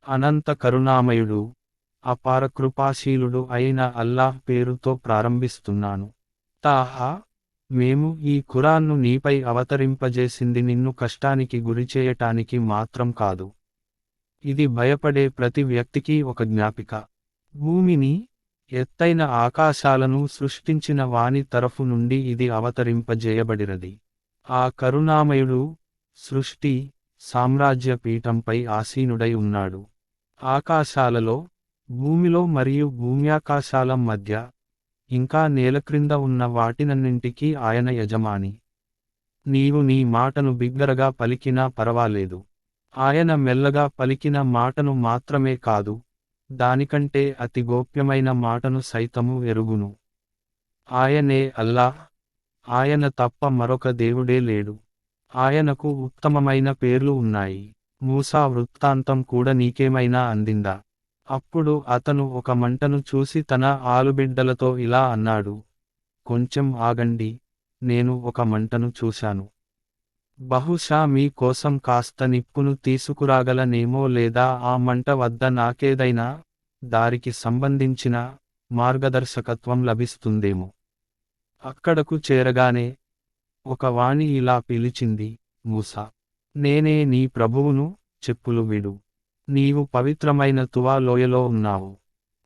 అనంత కరుణామయుడు, అపార కృపాశీలుడు అయిన అల్లాహ్ పేరుతో ప్రారంభిస్తున్నాను. తాహా, మేము ఈ ఖురాన్ను నీపై అవతరింపజేసింది నిన్ను కష్టానికి గురిచేయటానికి మాత్రం కాదు. ఇది భయపడే ప్రతి వ్యక్తికి ఒక జ్ఞాపిక. భూమిని, ఎత్తైన ఆకాశాలను సృష్టించిన వాని తరఫు నుండి ఇది అవతరింపజేయబడినది. ఆ కరుణామయుడు, సృష్టి, సామ్రాజ్య పీఠంపై ఆసీనుడై ఉన్నాడు. ఆకాశాలలో, భూమిలో మరియు భూమ్యాకాశాల మధ్య, ఇంకా నేలక్రింద ఉన్న వాటినన్నింటికీ ఆయన యజమాని. నీవు నీ మాటను బిగ్గరగా పలికినా పరవాలేదు. ఆయన మెల్లగా పలికిన మాటను మాత్రమే కాదు, దానికంటే అతి గోప్యమైన మాటను సైతము ఎరుగును. ఆయనే అల్లాహ్, ఆయన తప్ప మరొక దేవుడే లేడు. ఆయనకు ఉత్తమమైన పేర్లు ఉన్నాయి. మూసా వృత్తాంతం కూడా నీకేమైనా అందిందా? అప్పుడు అతను ఒక మంటను చూసి తన ఆలుబిడ్డలతో ఇలా అన్నాడు, కొంచెం ఆగండి, నేను ఒక మంటను చూశాను. బహుశా మీ కోసం కాస్త నిప్పును తీసుకురాగలనేమో, లేదా ఆ మంట వద్ద నాకేదైనా దారికి సంబంధించిన మార్గదర్శకత్వం లభిస్తుందేమో. అక్కడకు చేరగానే ఒక వాణి ఇలా పిలిచింది, మూసా, నేనే నీ ప్రభువును, చెప్పులు విడు. నీవు పవిత్రమైన తువా లోయలో ఉన్నావు.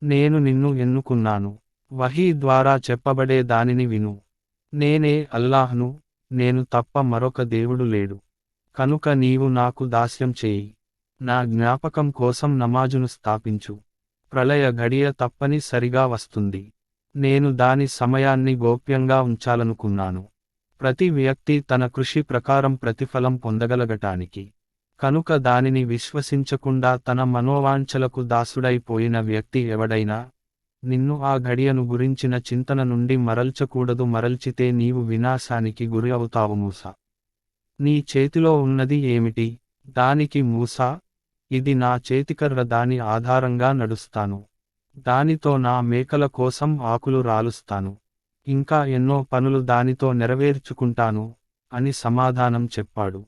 నేను నిన్ను ఎన్నుకున్నాను. వహీ ద్వారా చెప్పబడే దానిని విను. నేనే అల్లాహ్ను, నేను తప్ప మరొక దేవుడు లేడు. కనుక నీవు నాకు దాస్యం చేయి. నా జ్ఞాపకం కోసం నమాజును స్థాపించు. ప్రళయ ఘడియ తప్పని సరిగా వస్తుంది. నేను దాని సమయాన్ని గోప్యంగా ఉంచాలనుకున్నాను. ప్రతి వ్యక్తి తన కృషి ప్రకారం ప్రతిఫలం పొందగలగటానికి. కనుక దానిని విశ్వసించకుండా తన మనోవాంఛలకు దాసుడైపోయిన వ్యక్తి ఎవడైనా, నిన్ను ఆ ఘడియను గురించిన చింతన నుండి మరల్చకూడదు. మరల్చితే నీవు వినాశానికి గురి అవుతావు. మూసా, నీ చేతిలో ఉన్నది ఏమిటి? దానికి మూసా, ఇది నా చేతికర్ర, దాని ఆధారంగా నడుస్తాను. దానితో నా మేకల కోసం ఆకులు రాలుస్తాను. ఇంకా ఎన్నో పనులు దానితో నెరవేర్చుకుంటాను అని సమాధానం చెప్పాడు.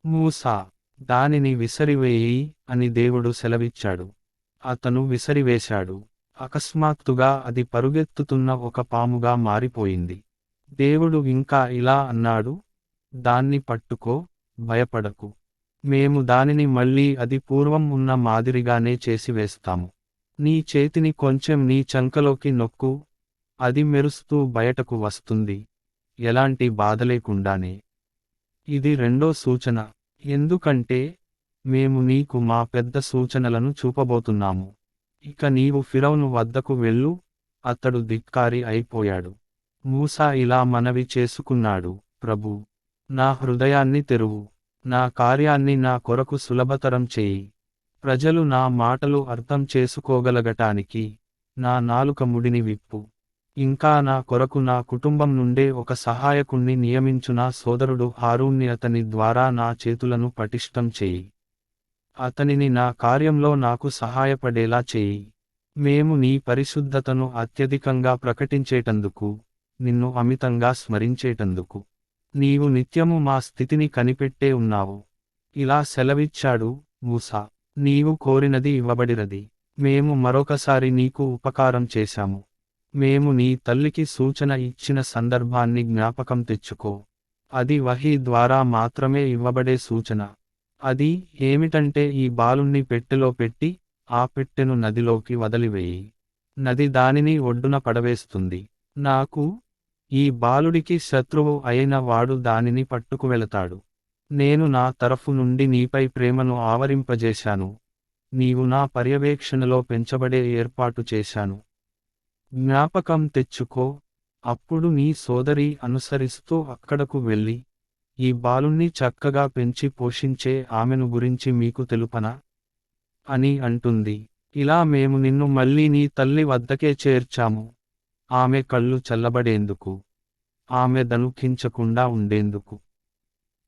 మూసా, దానిని విసరివేయి అని దేవుడు సెలవిచ్చాడు. అతను విసరివేశాడు. అకస్మాత్తుగా అది పరుగెత్తుతున్న ఒక పాముగా మారిపోయింది. దేవుడు ఇంకా ఇలా అన్నాడు, దాన్ని పట్టుకో, భయపడకు. మేము దానిని మళ్ళీ అది పూర్వం ఉన్న మాదిరిగానే చేసివేస్తాము. నీ చేతిని కొంచెం నీ చంకలోకి నొక్కు, అది మెరుస్తూ బయటకు వస్తుంది, ఎలాంటి బాధలేకుండానే. ఇది రెండో సూచన. ఎందుకంటే, మేము నీకు మా పెద్ద సూచనలను చూపబోతున్నాము. ఇక నీవు ఫిరౌను వద్దకు వెళ్ళు, అతడు ధిక్కారి అయిపోయాడు. మూసా ఇలా మనవి చేసుకున్నాడు, ప్రభూ, నా హృదయాన్ని తెరువు, నా కార్యాన్ని నా కొరకు సులభతరం చేయి. ప్రజలు నా మాటలు అర్థం చేసుకోగలగటానికి నా నాలుక ముడిని విప్పు. ఇంకా నా కొరకు నా కుటుంబం నుండే ఒక సహాయకుణ్ణి నియమించు. నా సోదరుడు హారూన్ని అతని ద్వారా నా చేతులను పటిష్టం చేయి. అతనిని నా కార్యంలో నాకు సహాయపడేలా చేయి. మేము నీ పరిశుద్ధతను అత్యధికంగా ప్రకటించేటందుకు, నిన్ను అమితంగా స్మరించేటందుకు నీవు నిత్యము మా స్థితిని కనిపెట్టే ఉన్నావు. ఇలా సెలవిచ్చాడు, మూసా, నీవు కోరినది ఇవ్వబడినది. మేము మరొకసారి నీకు ఉపకారం చేశాము. మేము నీ తల్లికి సూచన ఇచ్చిన సందర్భాన్ని జ్ఞాపకం తెచ్చుకో. అది వహీ ద్వారా మాత్రమే ఇవ్వబడే సూచన. అది ఏమిటంటే, ఈ బాలుణ్ణి పెట్టెలో పెట్టి, ఆ పెట్టెను నదిలోకి వదిలివేయి. నది దానిని ఒడ్డున పడవేస్తుంది. నాకు, ఈ బాలుడికి శత్రువు అయిన వాడు దానిని పట్టుకువెళతాడు. నేను నా తరఫు నుండి నీపై ప్రేమను ఆవరింపజేశాను. నీవు నా పర్యవేక్షణలో పెంచబడే ఏర్పాటు చేశాను. జ్ఞాపకం తెచ్చుకో. అప్పుడు నీ సోదరి అనుసరిస్తూ అక్కడకు వెళ్ళి, ఈ బాలుణ్ణి చక్కగా పెంచి పోషించే ఆమెను గురించి మీకు తెలుపనా అని అంటుంది. ఇలా మేము నిన్ను మళ్ళీ నీ తల్లి వద్దకే చేర్చాము, ఆమె కళ్ళు చల్లబడేందుకు, ఆమె దుఃఖించకుండా ఉండేందుకు.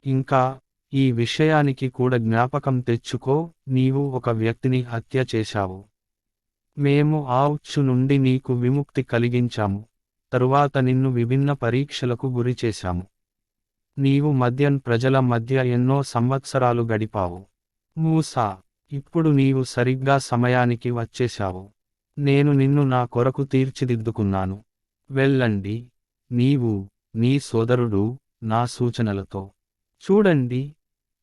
ఇంకా, ఈ విషయానికి కూడా జ్ఞాపకం తెచ్చుకో, నీవు ఒక వ్యక్తిని హత్య చేశావు. మేము ఆ ఉచ్చు నుండి నీకు విముక్తి కలిగించాము, తరువాత నిన్ను విభిన్న పరీక్షలకు గురిచేశాము. నీవు మద్యన్ ప్రజల మధ్య ఎన్నో సంవత్సరాలు గడిపావు. మూసా, ఇప్పుడు నీవు సరిగ్గా సమయానికి వచ్చేశావు. నేను నిన్ను నా కొరకు తీర్చిదిద్దుకున్నాను. వెళ్ళండి, నీవు, నీ సోదరుడు, నా సూచనలతో. చూడండి,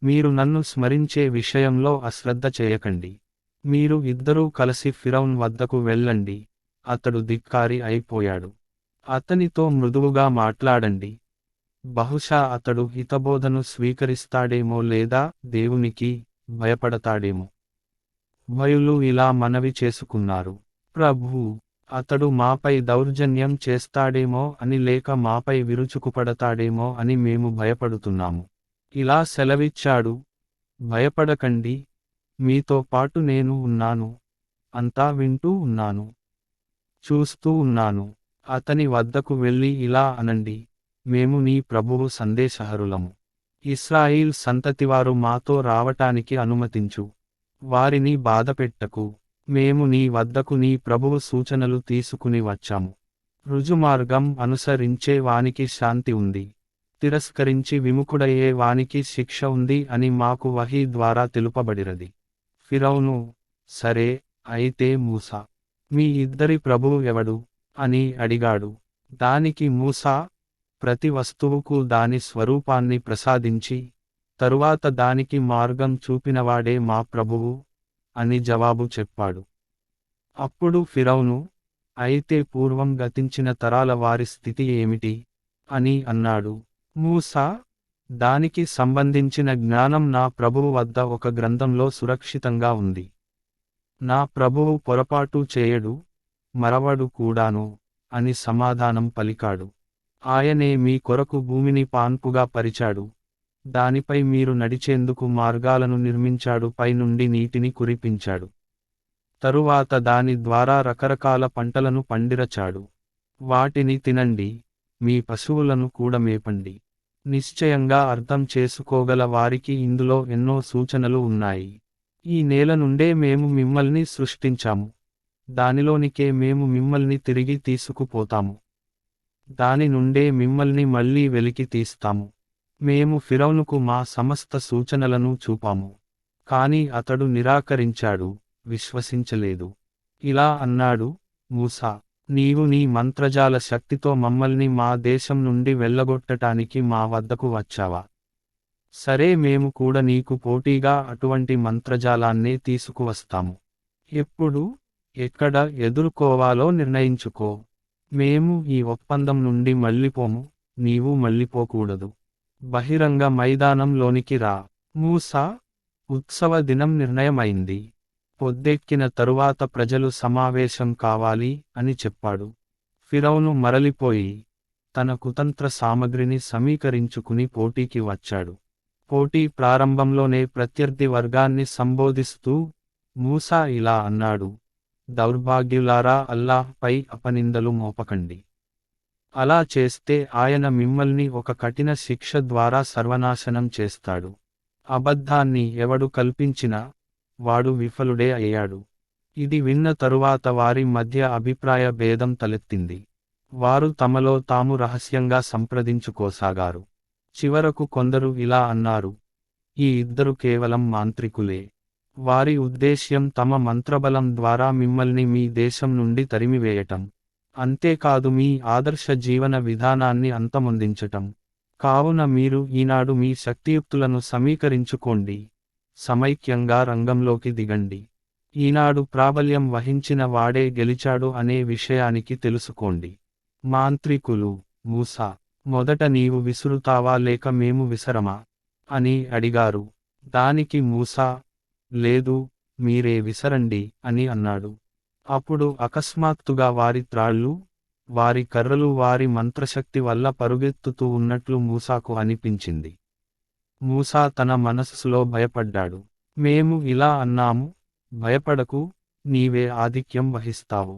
మీరు నన్ను స్మరించే విషయంలో అశ్రద్ధ చేయకండి. మీరు ఇద్దరూ కలిసి ఫిరౌన్ వద్దకు వెళ్ళండి, అతడు ధిక్కారి అయిపోయాడు. అతనితో మృదువుగా మాట్లాడండి. బహుశా అతడు హితబోధను స్వీకరిస్తాడేమో లేదా దేవునికి భయపడతాడేమో. ఉభయులు ఇలా మనవి చేసుకున్నారు. ప్రభూ, అతడు మాపై దౌర్జన్యం చేస్తాడేమో అని లేక మాపై విరుచుకుపడతాడేమో అని మేము భయపడుతున్నాము. ఇలా సెలవిచ్చాడు, భయపడకండి, మీతో పాటు నేను ఉన్నాను, అంతా వింటూ ఉన్నాను, చూస్తూ ఉన్నాను. అతని వద్దకు వెళ్ళి ఇలా అనండి, మేము నీ ప్రభువు సందేశహరులము. ఇశ్రాయిల్ సంతతివారు మాతో రావటానికి అనుమతించు. వారిని బాధపెట్టకు. మేము నీ వద్దకు నీ ప్రభువు సూచనలు తీసుకుని వచ్చాము. రుజుమార్గం అనుసరించే వానికి శాంతి ఉంది, తిరస్కరించి విముఖుడయ్యే వానికి శిక్ష ఉంది అని మాకు వహీ ద్వారా తెలుపబడిరది. ఫిరౌను, సరే, అయితే మూసా, మీ ఇద్దరి ప్రభువు ఎవడు అని అడిగాడు. దానికి మూసా, ప్రతి వస్తువుకు దాని స్వరూపాన్ని ప్రసాదించి తరువాత దానికి మార్గం చూపినవాడే మా ప్రభువు అని జవాబు చెప్పాడు. అప్పుడు ఫిరౌను, అయితే పూర్వం గతించిన తరాల వారి స్థితి ఏమిటి అని అన్నాడు. మూసా, దానికి సంబంధించిన జ్ఞానం నా ప్రభువు వద్ద ఒక గ్రంథంలో సురక్షితంగా ఉంది. నా ప్రభువు పొరపాటు చేయడు, మరవడు కూడాను అని సమాధానం పలికాడు. ఆయనే మీ కొరకు భూమిని పాన్పుగా పరిచాడు, దానిపై మీరు నడిచేందుకు మార్గాలను నిర్మించాడు, పైనుండి నీటిని కురిపించాడు. తరువాత దాని ద్వారా రకరకాల పంటలను పండిరచాడు. వాటిని తినండి, మీ పశువులను కూడా మేపండి. నిశ్చయంగా అర్థం చేసుకోగల వారికి ఇందులో ఎన్నో సూచనలు ఉన్నాయి. ఈ నేల నుండే మేము మిమ్మల్ని సృష్టించాము, దానిలోనికే మేము మిమ్మల్ని తిరిగి తీసుకుపోతాము, దాని నుండే మిమ్మల్ని మళ్ళీ వెలికి తీస్తాము. మేము ఫిరౌనుకు మా సమస్త సూచనలను చూపాము, కాని అతడు నిరాకరించాడు, విశ్వసించలేదు. ఇలా అన్నాడు, మూసా, నీవు నీ మంత్రజాల శక్తితో మమ్మల్ని మా దేశం నుండి వెళ్ళగొట్టటానికి మా వద్దకు వచ్చావా? సరే, మేము కూడా నీకు పోటీగా అటువంటి మంత్రజాలాన్నే తీసుకువస్తాము. ఎప్పుడు, ఎక్కడ ఎదుర్కోవాలో నిర్ణయించుకో. మేము ఈ ఒప్పందం నుండి మళ్ళిపోము, నీవు మళ్ళిపోకూడదు. బహిరంగ మైదానంలోనికి రా. మూసా, ఉత్సవ దినం నిర్ణయమైంది. పొద్దెక్కిన తరువాత ప్రజలు సమావేశం కావాలి అని చెప్పాడు. ఫిరౌను మరలిపోయి తన కుతంత్ర సామగ్రిని సమీకరించుకుని పోటీకి వచ్చాడు. పోటీ ప్రారంభంలోనే ప్రత్యర్థి వర్గాన్ని సంబోధిస్తూ మూసా ఇలా అన్నాడు, దౌర్భాగ్యులారా, అల్లాహ్పై అపనిందలు మోపకండి. అలా చేస్తే ఆయన మిమ్మల్ని ఒక కఠిన శిక్ష ద్వారా సర్వనాశనం చేస్తాడు. అబద్ధాన్ని ఎవడు కల్పించినా వాడు విఫలుడే అయ్యాడు. ఇది విన్న తరువాత వారి మధ్య అభిప్రాయ భేదం తలెత్తింది. వారు తమలో తాము రహస్యంగా సంప్రదించుకోసాగారు. చివరకు కొందరు ఇలా అన్నారు, ఈ ఇద్దరు కేవలం మాంత్రికులే. వారి ఉద్దేశ్యం తమ మంత్రబలం ద్వారా మిమ్మల్ని మీ దేశం నుండి తరిమివేయటం, అంతేకాదు మీ ఆదర్శ జీవన విధానాన్ని అంతమొందించటం. కావున మీరు ఈనాడు మీ శక్తియుక్తులను సమీకరించుకోండి, సమైక్యంగా రంగంలోకి దిగండి. ఈనాడు ప్రాబల్యం వహించిన వాడే గెలిచాడు అనే విషయానికి తెలుసుకోండి. మాంత్రికులు, మూసా, మొదట నీవు విసురుతావా లేక మేము విసరమా అని అడిగారు. దానికి మూసా, లేదు, మీరే విసరండి అని అన్నాడు. అప్పుడు అకస్మాత్తుగా వారి త్రాళ్ళు, వారి కర్రలు వారి మంత్రశక్తి వల్ల పరుగెత్తుతూ ఉన్నట్లు మూసాకు అనిపించింది. మూసా తన మనస్సులో భయపడ్డాడు. మేము ఇలా అన్నాము, భయపడకు, నీవే ఆధిక్యం వహిస్తావు.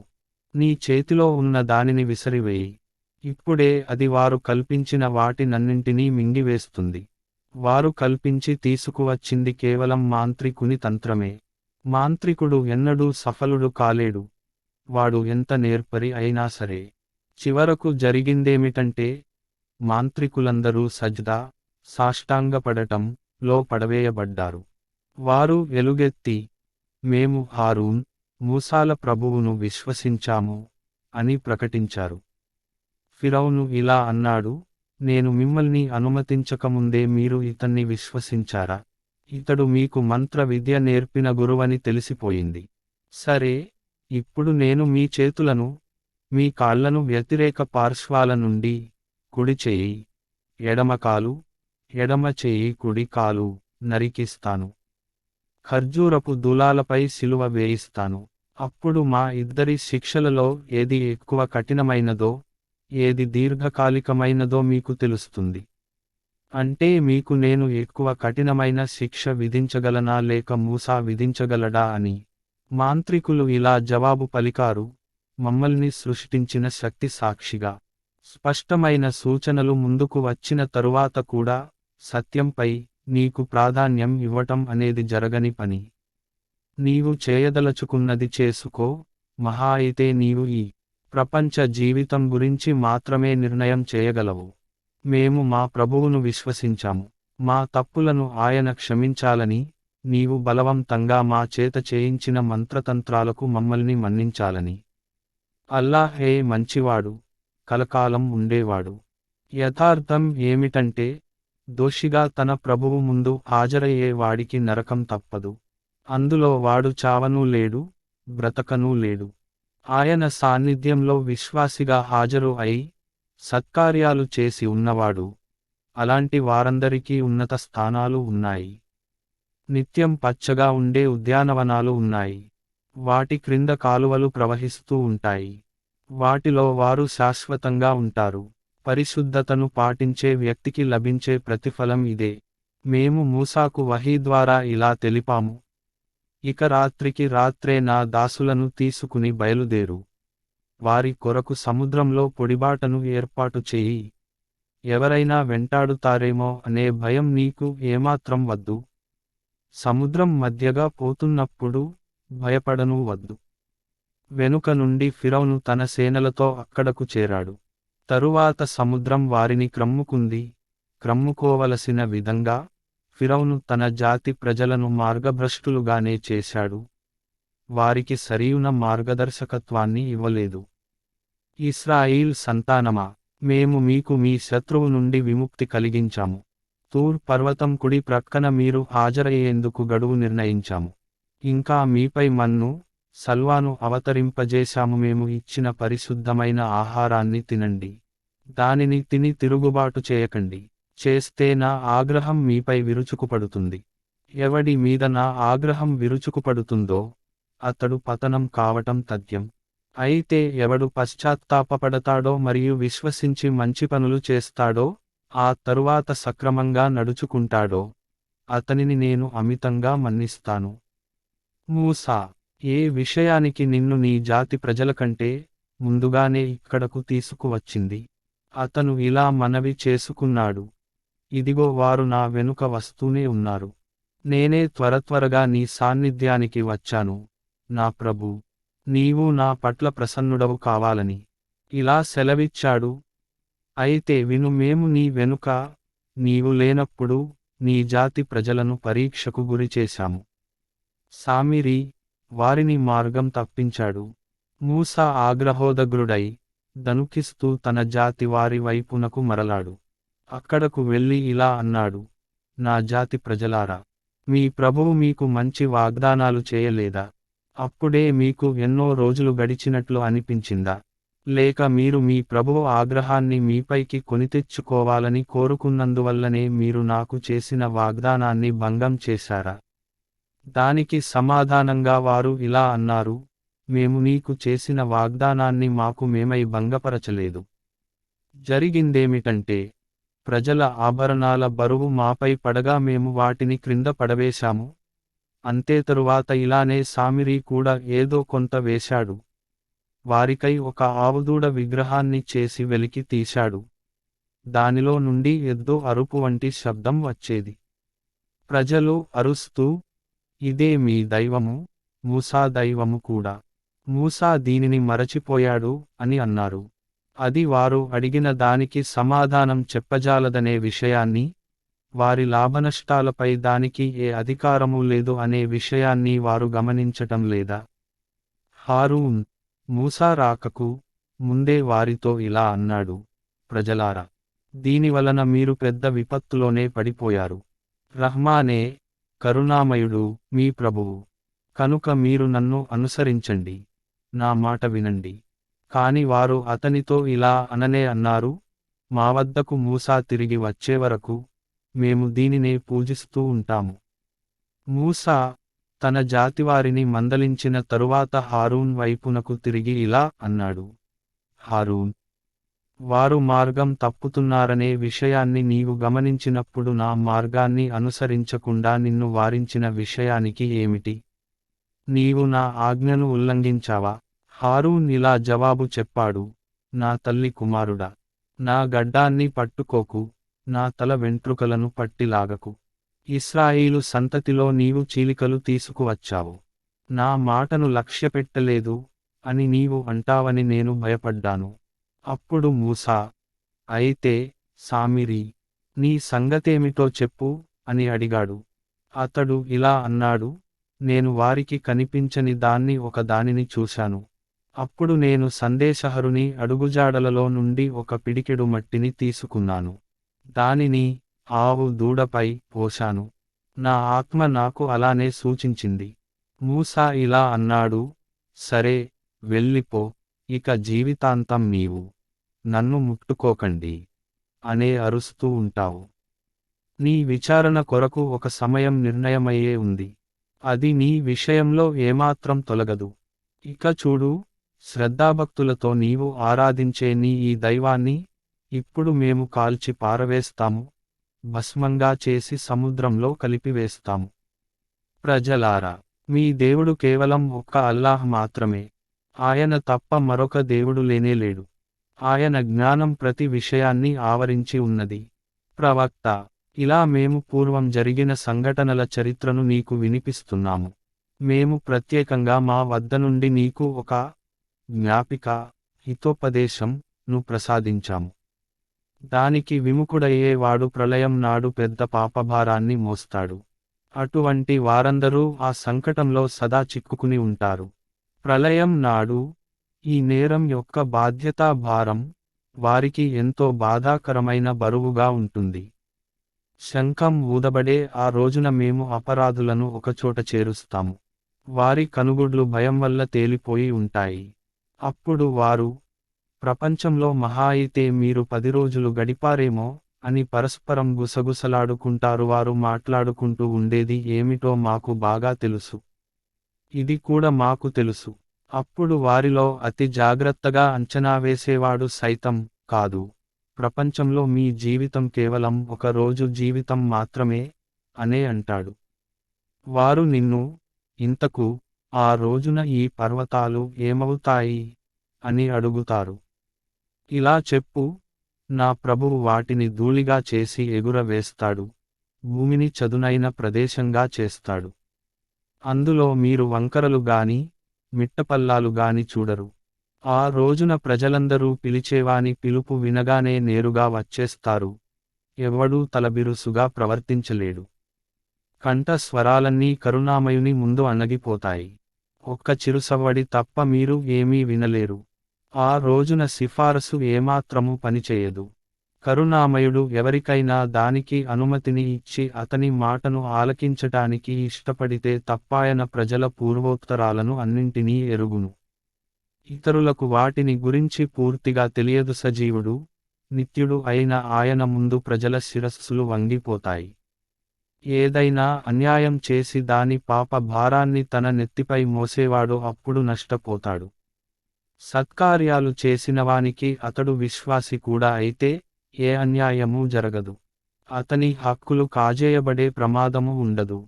నీ చేతిలో ఉన్న దానిని విసిరివేయి. ఇప్పుడే అది వారు కల్పించిన వాటినన్నింటినీ మింగివేస్తుంది. వారు కల్పించి తీసుకువచ్చింది కేవలం మాంత్రికుని తంత్రమే. మాంత్రికుడు ఎన్నడూ సఫలుడు కాలేడు, వాడు ఎంత నేర్పరి అయినా సరే. చివరకు జరిగిందేమిటంటే, మాంత్రికులందరూ సజ్దా, సాష్టాంగపడటం లో పడవేయబడ్డారు. వారు ఎలుగెత్తి మేము హారూన్, మూసాల ప్రభువును విశ్వసించాము అని ప్రకటించారు. ఫిరౌను ఇలా అన్నాడు, నేను మిమ్మల్ని అనుమతించకముందే మీరు ఇతన్ని విశ్వసించారా? ఇతడు మీకు మంత్ర విద్య నేర్పిన గురువని తెలిసిపోయింది. సరే, ఇప్పుడు నేను మీ చేతులను, మీ కాళ్లను వ్యతిరేక పార్శ్వాల నుండి, కుడి చెయ్యి, ఎడమ కాలు, ఎడమ చెయ్యి కుడి కాలు నరికిస్తాను. ఖర్జూరపు దూలాలపై సిలువ వేయిస్తాను. అప్పుడు మా ఇద్దరి శిక్షలలో ఏది ఎక్కువ కఠినమైనదో, ఏది దీర్ఘకాలికమైనదో మీకు తెలుస్తుంది. అంటే మీకు నేను ఎక్కువ కఠినమైన శిక్ష విధించగలనా లేక మూసా విధించగలడా అని. మాంత్రికులు ఇలా జవాబు పలికారు, మమ్మల్ని సృష్టించిన శక్తి సాక్షిగా. స్పష్టమైన సూచనలు ముందుకు వచ్చిన తరువాత కూడా, సత్యంపై నీకు ప్రాధాన్యం ఇవ్వటం అనేది జరగని పని. నీవు చేయదలచుకున్నది చేసుకో, మహా అయితే నీవు ఈ ప్రపంచ జీవితం గురించి మాత్రమే నిర్ణయం చేయగలవు. మేము మా ప్రభువును విశ్వసించాము. మా తప్పులను ఆయన క్షమించాలని, నీవు బలవంతంగా మా చేత చేయించిన మంత్రతంత్రాలకు మమ్మల్ని మన్నించాలని. అల్లాహే మంచివాడు, కలకాలం ఉండేవాడు. యథార్థం ఏమిటంటే, దోషిగా తన ప్రభువు ముందు హాజరయ్యే వాడికి నరకం తప్పదు. అందులో వాడు చావనూ లేడు, బ్రతకనూ లేడు. ఆయన సాన్నిధ్యంలో విశ్వాసిగా హాజరు అయి, సత్కార్యాలు చేసి ఉన్నవాడు, అలాంటి వారందరికీ ఉన్నత స్థానాలు ఉన్నాయి. నిత్యం పచ్చగా ఉండే ఉద్యానవనాలు ఉన్నాయి. వాటి క్రింద కాలువలు ప్రవహిస్తూ ఉంటాయి. వాటిలో వారు శాశ్వతంగా ఉంటారు. పరిశుద్ధతను పాటించే వ్యక్తికి లభించే ప్రతిఫలం ఇదే. మేము మూసాకు వహీ ద్వారా ఇలా తెలిపాము, ఇక రాత్రికి రాత్రే నా దాసులను తీసుకుని బయలుదేరు. వారి కొరకు సముద్రంలో పొడిబాటను ఏర్పాటు చేయి. ఎవరైనా వెంటాడుతారేమో అనే భయం నీకు ఏమాత్రం వద్దు. సముద్రం మధ్యగా పోతున్నప్పుడు భయపడనూ వద్దు. వెనుక నుండి ఫిరౌను తన సేనలతో అక్కడకు చేరాడు. తరువాత సముద్రం వారిని క్రమ్ముకుంది. క్రమ్ముకోవలసిన విధంగా ఫిరౌను తన జాతి ప్రజలను మార్గభ్రష్టులుగానే చేశాడు. వారికి సరియైన మార్గదర్శకత్వాన్ని ఇవ్వలేదు. ఇశ్రాయేల్ సంతానమా, మేము మీకు మీ శత్రువు నుండి విముక్తి కలిగించాము. తూర్ పర్వతం కుడి ప్రక్కన మీరు హాజరయ్యేందుకు గడువు నిర్ణయించాము. ఇంకా మీపై మన్ను, సల్వాను అవతరింపజేశాము. మేము ఇచ్చిన పరిశుద్ధమైన ఆహారాన్ని తినండి. దానిని తిని తిరుగుబాటు చేయకండి. చేస్తే నా ఆగ్రహం మీపై విరుచుకుపడుతుంది. ఎవడి మీద నా ఆగ్రహం విరుచుకుపడుతుందో అతడు పతనం కావటం తథ్యం. అయితే ఎవడు పశ్చాత్తాపపడతాడో మరియు విశ్వసించి మంచి పనులు చేస్తాడో, ఆ తరువాత సక్రమంగా నడుచుకుంటాడో, అతనిని నేను అమితంగా మన్నిస్తాను. మూసా, ఏ విషయానికి నిన్ను నీ జాతి ప్రజలకంటే ముందుగానే ఇక్కడకు తీసుకువచ్చింది? అతను ఇలా మనవి చేసుకున్నాడు, ఇదిగో వారు నా వెనుక వస్తూనే ఉన్నారు. నేనే త్వరత్వరగా నీ సాన్నిధ్యానికి వచ్చాను. నా ప్రభూ, నీవు నా పట్ల ప్రసన్నుడవు కావాలని ఇలా సెలవిచ్చాడు. అయితే విను, మేము నీ వెనుక, నీవు లేనప్పుడు నీ జాతి ప్రజలను పరీక్షకు గురిచేశాము. సామిరి వారిని మార్గం తప్పించాడు. మూసా ఆగ్రహోదగ్రుడై దనుకిస్తూ తన జాతి వారి వైపునకు మరలాడు. అక్కడకు వెళ్ళి ఇలా అన్నాడు, నా జాతి ప్రజలారా, మీ ప్రభువు మీకు మంచి వాగ్దానాలు చేయలేదా? అప్పుడే మీకు ఎన్నో రోజులు గడిచినట్లు అనిపించిందా? లేక మీరు మీ ప్రభువు ఆగ్రహాన్ని మీపైకి కొనితెచ్చుకోవాలని కోరుకున్నందువల్లనే మీరు నాకు చేసిన వాగ్దానాన్ని భంగం చేశారా? దానికి సమాధానంగా వారు ఇలా అన్నారు, మేము నీకు చేసిన వాగ్దానాన్ని మాకు మేమై భంగపరచలేదు. జరిగిందేమిటంటే, ప్రజల ఆభరణాల బరువు మాపై పడగా మేము వాటిని క్రింద పడవేశాము. అంతే తరువాత ఇలానే సామిరి కూడా ఏదో కొంత వేశాడు. వారికై ఒక ఆవుదూడ విగ్రహాన్ని చేసి వెలికి తీశాడు. దానిలో నుండి ఎద్దు అరుపు వంటి శబ్దం వచ్చేది. ప్రజలు అరుస్తూ, ఇదే మీ దైవము, మూసా దైవము కూడా. మూసా దీనిని మరచిపోయాడు అని అన్నారు. అది వారు అడిగిన దానికి సమాధానం చెప్పజాలదనే విషయాన్ని వారి లాభనష్టాలపై దానికి ఏ అధికారమూ లేదు అనే విషయాన్ని వారు గమనించటం లేదా? హారూన్ మూసా రాకకు ముందే వారితో ఇలా అన్నాడు, ప్రజలారా, దీనివలన మీరు పెద్ద విపత్తులోనే పడిపోయారు. రహ్మానే, కరుణామయుడు మీ ప్రభువు. కనుక మీరు నన్ను అనుసరించండి, నా మాట వినండి. కాని వారు అతనితో ఇలా అననే అన్నారు, మా వద్దకు మూసా తిరిగి వచ్చేవరకు మేము దీనినే పూజిస్తూ ఉంటాము. మూసా తన జాతివారిని మందలించిన తరువాత హారూన్ వైపునకు తిరిగి ఇలా అన్నాడు, హారూన్, వారు మార్గం తప్పుతున్నారనే విషయాన్ని నీవు గమనించినప్పుడు నా మార్గాన్ని అనుసరించకుండా నిన్ను వారించిన విషయానికి ఏమిటి? నీవు నా ఆజ్ఞను ఉల్లంఘించావా? హారూన్ ఇలా జవాబు చెప్పాడు, నా తల్లి కుమారుడా, నా గడ్డాన్ని పట్టుకోకు, నా తల వెంట్రుకలను పట్టిలాగకు. ఇశ్రాయేలు సంతతిలో నీవు చీలికలు తీసుకువచ్చావు. నా మాటను లక్ష్యపెట్టలేదు అని నీవు అంటావని నేను భయపడ్డాను. అప్పుడు మూసా, అయితే సామిరీ, నీ సంగతేమిటో చెప్పు అని అడిగాడు. అతడు ఇలా అన్నాడు, నేను వారికి కనిపించని దాన్ని ఒక దానిని చూశాను. అప్పుడు నేను సందేశహరుని అడుగుజాడలలో నుండి ఒక పిడికెడు మట్టిని తీసుకున్నాను. దానిని ఆవు దూడపై పోశాను. నా ఆత్మ నాకు అలానే సూచించింది. మూసా ఇలా అన్నాడు, సరే, వెళ్ళిపో, ఇక జీవితాంతం నీవు నన్ను ముట్టుకోకండి అనే అరుస్తూ ఉంటావు. నీ విచారణ కొరకు ఒక సమయం నిర్ణయమయ్యే ఉంది. అది నీ విషయంలో ఏమాత్రం తొలగదు. ఇక చూడు, శ్రద్ధాభక్తులతో నీవు ఆరాధించే నీ ఈ దైవాన్ని ఇప్పుడు మేము కాల్చి పారవేస్తాము, భస్మంగా చేసి సముద్రంలో కలిపివేస్తాము. ప్రజలారా, మీ దేవుడు కేవలం ఒక్క అల్లాహ్ మాత్రమే. ఆయన తప్ప మరొక దేవుడు లేనేలేడు. ఆయన జ్ఞానం ప్రతి విషయాన్ని ఆవరించి ఉన్నది. ప్రవక్త, ఇలా మేము పూర్వం జరిగిన సంఘటనల చరిత్రను నీకు వినిపిస్తున్నాము. మేము ప్రత్యేకంగా మా వద్ద నుండి నీకు ఒక జ్ఞాపిక, హితోపదేశం ను ప్రసాదించాము. దానికి విముఖుడయ్యేవాడు ప్రళయం నాడు పెద్ద పాపభారాన్ని మోస్తాడు. అటువంటి వారందరూ ఆ సంకటంలో సదా చిక్కుకుని ఉంటారు. ప్రళయం నాడు ఈ నేరం యొక్క బాధ్యతా భారం వారికి ఎంతో బాధాకరమైన బరువుగా ఉంటుంది. శంఖం ఊదబడే ఆ రోజున మేము అపరాధులను ఒకచోట చేరుస్తాము. వారి కనుగుడ్లు భయం వల్ల తేలిపోయి ఉంటాయి. అప్పుడు వారు, ప్రపంచంలో మహా అయితే మీరు 10 రోజులు గడిపారేమో అని పరస్పరం గుసగుసలాడుకుంటారు. వారు మాట్లాడుకుంటూ ఉండేది ఏమిటో మాకు బాగా తెలుసు, ఇది కూడా మాకు తెలుసు. అప్పుడు వారిలో అతి జాగ్రత్తగా అంచనా వేసేవాడు సైతం, కాదు, ప్రపంచంలో మీ జీవితం కేవలం ఒక రోజు జీవితం మాత్రమే అనే అంటాడు. వారు నిన్ను, ఇంతకు ఆ రోజున ఈ పర్వతాలు ఏమవుతాయి అని అడుగుతారు. ఇలా చెప్పు, నా ప్రభువు వాటిని ధూళిగా చేసి ఎగురవేస్తాడు, భూమిని చదునైన ప్రదేశంగా చేస్తాడు. అందులో మీరు వంకరలు గాని మిట్టపల్లాలు గాని చూడరు. ఆ రోజున ప్రజలందరూ పిలిచేవాని పిలుపు వినగానే నేరుగా వచ్చేస్తారు. ఎవడూ తలబిరుసుగా ప్రవర్తించలేడు. కంఠ స్వరాలన్నీ కరుణామయుని ముందు అణగిపోతాయి. ఒక్క చిరుసవ్వడి తప్ప మీరు ఏమీ వినలేరు. ఆ రోజున సిఫారసు ఏమాత్రము పనిచేయదు. కరుణామయుడు ఎవరికైనా దానికి అనుమతిని ఇచ్చి అతని మాటను ఆలకించటానికి ఇష్టపడితే తప్పాయన ప్రజల పూర్వోత్తరాలను అన్నింటినీ ఎరుగును. ఇతరులకు వాటిని గురించి పూర్తిగా తెలియదు. సజీవుడు, నిత్యుడు అయిన ఆయన ముందు ప్రజల శిరస్సులు వంగిపోతాయి. ఏదైనా అన్యాయం చేసి దాని పాప భారాన్ని తన నెత్తిపై మోసేవాడు అప్పుడు నష్టపోతాడు. సత్కార్యాలు చేసినవానికి అతడు విశ్వాసి కూడా అయితే ఏ అన్యాయమూ జరగదు. అతని హక్కులు కాజేయబడే ప్రమాదము ఉండదు.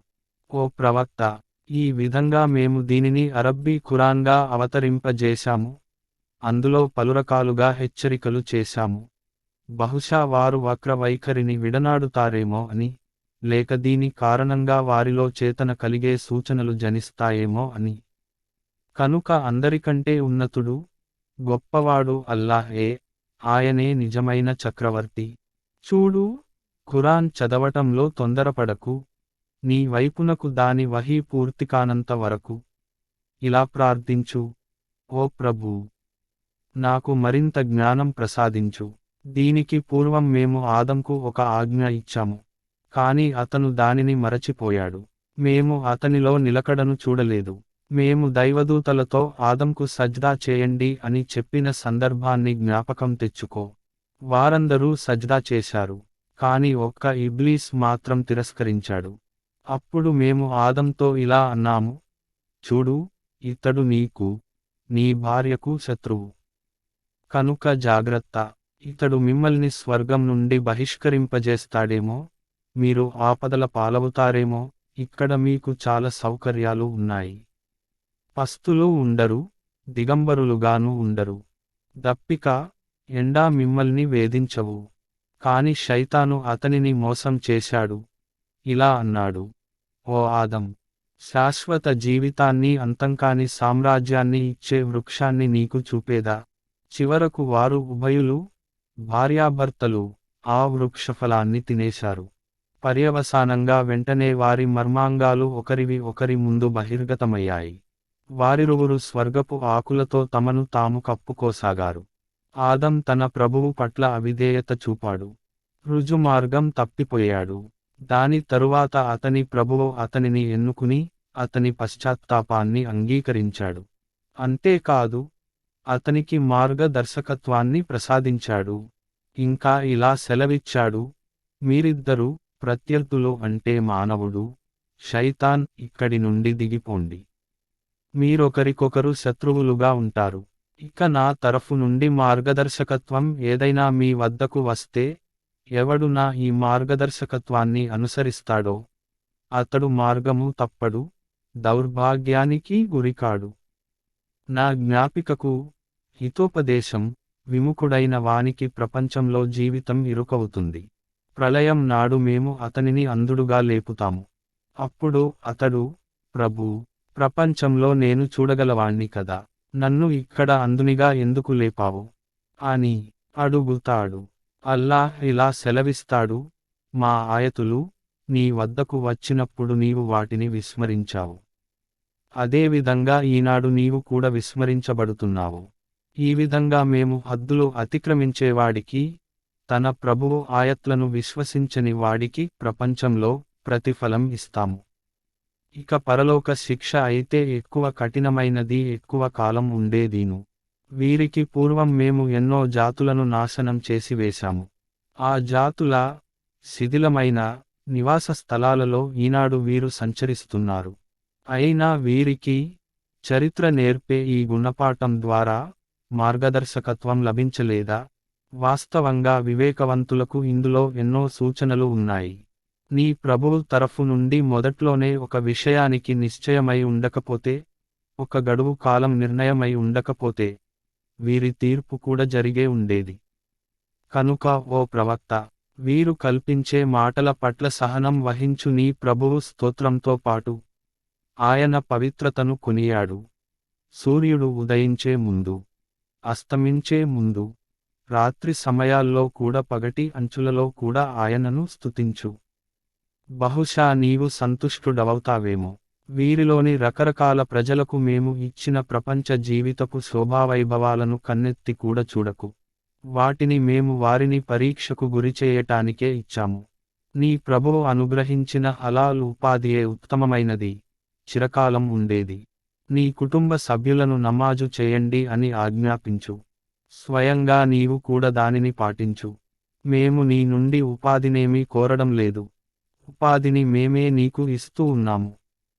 ఓ ప్రవక్త, ఈ విధంగా మేము దీనిని అరబ్బీ ఖురాన్గా అవతరింపజేశాము. అందులో పలురకాలుగా హెచ్చరికలు చేశాము. బహుశా వారు వక్ర వైఖరిని విడనాడుతారేమో అని, లేక దీని కారణంగా వారిలో చేతన కలిగే సూచనలు జనిస్తాయేమో అని. కనుక అందరికంటే ఉన్నతుడు, గొప్పవాడు అల్లాహే, ఆయనే నిజమైన చక్రవర్తి. చూడు, ఖురాన్ చదవటంలో తొందరపడకు, నీ వైపునకు దాని వహీ పూర్తికానంత వరకు ఇలా ప్రార్థించు, ఓ ప్రభూ, నాకు మరింత జ్ఞానం ప్రసాదించు. దీనికి పూర్వం మేము ఆదంకు ఒక ఆజ్ఞ ఇచ్చాము, కాని అతను దానిని మరచిపోయాడు. మేము అతనిలో నిలకడను చూడలేదు. మేము దైవదూతలతో ఆదంకు సజ్దా చేయండి అని చెప్పిన సందర్భాన్ని జ్ఞాపకం తెచ్చుకో. వారందరూ సజ్దా చేశారు, కాని ఒక్క ఇబ్లీస్ మాత్రం తిరస్కరించాడు. అప్పుడు మేము ఆదంతో ఇలా అన్నాము, చూడు, ఇతడు నీకు, నీ భార్యకు శత్రువు. కనుక జాగ్రత్త, ఇతడు మిమ్మల్ని స్వర్గం నుండి బహిష్కరింపజేస్తాడేమో, మీరు ఆపదల పాలవుతారేమో. ఇక్కడ మీకు చాలా సౌకర్యాలు ఉన్నాయి. పస్తులు ఉండరు, దిగంబరులుగాను ఉండరు. దప్పిక, ఎండా మిమ్మల్ని వేధించవు. కాని శైతాను అతనిని మోసం చేశాడు. ఇలా అన్నాడు, ఓ ఆదం, శాశ్వత జీవితాన్ని అంతంకాని సామ్రాజ్యాన్ని ఇచ్చే వృక్షాన్ని నీకు చూపేదా? చివరకు వారు ఉభయులు, భార్యాభర్తలు, ఆ వృక్షఫలాన్ని తినేశారు. పర్యవసానంగా వెంటనే వారి మర్మాంగాలు ఒకరివి ఒకరి ముందు బహిర్గతమయ్యాయి. వారిరువురు స్వర్గపు ఆకులతో తమను తాము కప్పుకోసాగారు. ఆదం తన ప్రభువు పట్ల అవిధేయత చూపాడు, రుజుమార్గం తప్పిపోయాడు. దాని తరువాత అతని ప్రభువు అతనిని ఎన్నుకుని, అతని పశ్చాత్తాపాన్ని అంగీకరించాడు. అంతేకాదు, అతనికి మార్గదర్శకత్వాన్ని ప్రసాదించాడు. ఇంకా ఇలా సెలవిచ్చాడు, మీరిద్దరూ, ప్రత్యర్థులు అంటే మానవుడు, శైతాన్, ఇక్కడి నుండి దిగిపోండి. మీరొకరికొకరు శత్రువులుగా ఉంటారు. ఇక నా తరఫు నుండి మార్గదర్శకత్వం ఏదైనా మీ వద్దకు వస్తే, ఎవడు నా ఈ మార్గదర్శకత్వాన్ని అనుసరిస్తాడో అతడు మార్గము తప్పడు, దౌర్భాగ్యానికి గురికాడు. నా జ్ఞాపికకు, హితోపదేశం, విముఖుడైన వానికి ప్రపంచంలో జీవితం ఇరుకవుతుంది. ప్రళయం నాడు మేము అతనిని అంధుడుగా లేపుతాము. అప్పుడు అతడు, ప్రభూ, ప్రపంచంలో నేను చూడగలవాణ్ణి కదా, నన్ను ఇక్కడ అంధునిగా ఎందుకు లేపావు అని అడుగుతాడు. అల్లాహ్ ఇలా సెలవిస్తాడు, మా ఆయతులు నీ వద్దకు వచ్చినప్పుడు నీవు వాటిని విస్మరించావు. అదేవిధంగా ఈనాడు నీవు కూడా విస్మరించబడుతున్నావు. ఈ విధంగా మేము హద్దులు అతిక్రమించేవాడికి, తన ప్రభువు ఆయత్లను విశ్వసించని వాడికి ప్రపంచంలో ప్రతిఫలం ఇస్తాము. ఇక పరలోక శిక్ష అయితే ఎక్కువ కఠినమైనది, ఎక్కువ కాలం ఉండేదీను. వీరికి పూర్వం మేము ఎన్నో జాతులను నాశనం చేసి వేశాము. ఆ జాతుల శిథిలమైన నివాస స్థలాలలో ఈనాడు వీరు సంచరిస్తున్నారు. అయినా వీరికి చరిత్ర నేర్పే ఈ గుణపాఠం ద్వారా మార్గదర్శకత్వం లభించలేదా? వాస్తవంగా వివేకవంతులకు ఇందులో ఎన్నో సూచనలు ఉన్నాయి. నీ ప్రభువు తరఫు నుండి మొదట్లోనే ఒక విషయానికి నిశ్చయమై ఉండకపోతే, ఒక గడువు కాలం నిర్ణయమై ఉండకపోతే, వీరి తీర్పు కూడా జరిగే ఉండేది. కనుక ఓ ప్రవక్త, వీరు కల్పించే మాటల పట్ల సహనం వహించు. నీ ప్రభువు స్తోత్రంతో పాటు ఆయన పవిత్రతను కొనియాడు. సూర్యుడు ఉదయించే ముందు, అస్తమించే ముందు, రాత్రి సమయాల్లో కూడా, పగటి అంచులలో కూడా ఆయనను స్తుతించు. బహుశా నీవు సంతుష్టుడవవుతావేమో. వీరిలోని రకరకాల ప్రజలకు మేము ఇచ్చిన ప్రపంచ జీవితపు శోభావైభవాలను కన్నెత్తి కూడా చూడకు. వాటిని మేము వారిని పరీక్షకు గురిచేయటానికే ఇచ్చాము. నీ ప్రభువు అనుగ్రహించిన హలాల్ ఉపాధియే ఉత్తమమైనది, చిరకాలం ఉండేది. నీ కుటుంబ సభ్యులను నమాజు చేయండి అని ఆజ్ఞాపించు. స్వయంగా నీవు కూడా దానిని పాటించు. మేము నీ నుండి ఉపాధినేమీ కోరడం లేదు, ఉపాధిని మేమే నీకు ఇస్తూ ఉన్నాము.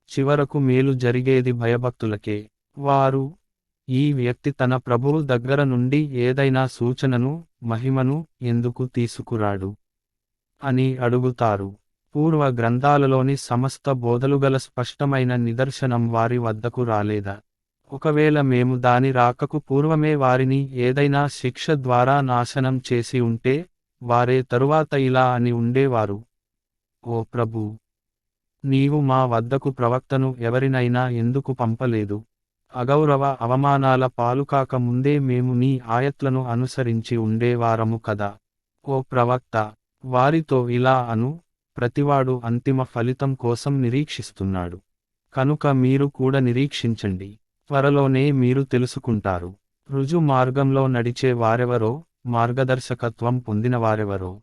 చివరకు మేలు జరిగేది భయభక్తులకే. వారు, ఈ వ్యక్తి తన ప్రభువు దగ్గర నుండి ఏదైనా సూచనను, మహిమను ఎందుకు తీసుకురాడు అని అడుగుతారు. పూర్వ గ్రంథాలలోని సమస్త బోధలుగల స్పష్టమైన నిదర్శనం వారి వద్దకు రాలేదా? ఒకవేళ మేము దాని రాకకు పూర్వమే వారిని ఏదైనా శిక్ష ద్వారా నాశనం చేసి ఉంటే, వారే తరువాత ఇలా అని ఉండేవారు, ఓ ప్రభూ, నీవు మా వద్దకు ప్రవక్తను ఎవరినైనా ఎందుకు పంపలేదు? అగౌరవ అవమానాల పాలుకాక ముందే మేము నీ ఆయత్లను అనుసరించి ఉండేవారము కదా. ఓ ప్రవక్త, వారితో ఇలా అను, ప్రతివాడు అంతిమ ఫలితం కోసం నిరీక్షిస్తున్నాడు. కనుక మీరు కూడా నిరీక్షించండి. త్వరలోనే మీరు తెలుసుకుంటారు. రుజు మార్గంలో నడిచే వారెవరో, మార్గదర్శకత్వం పొందినవారెవరో.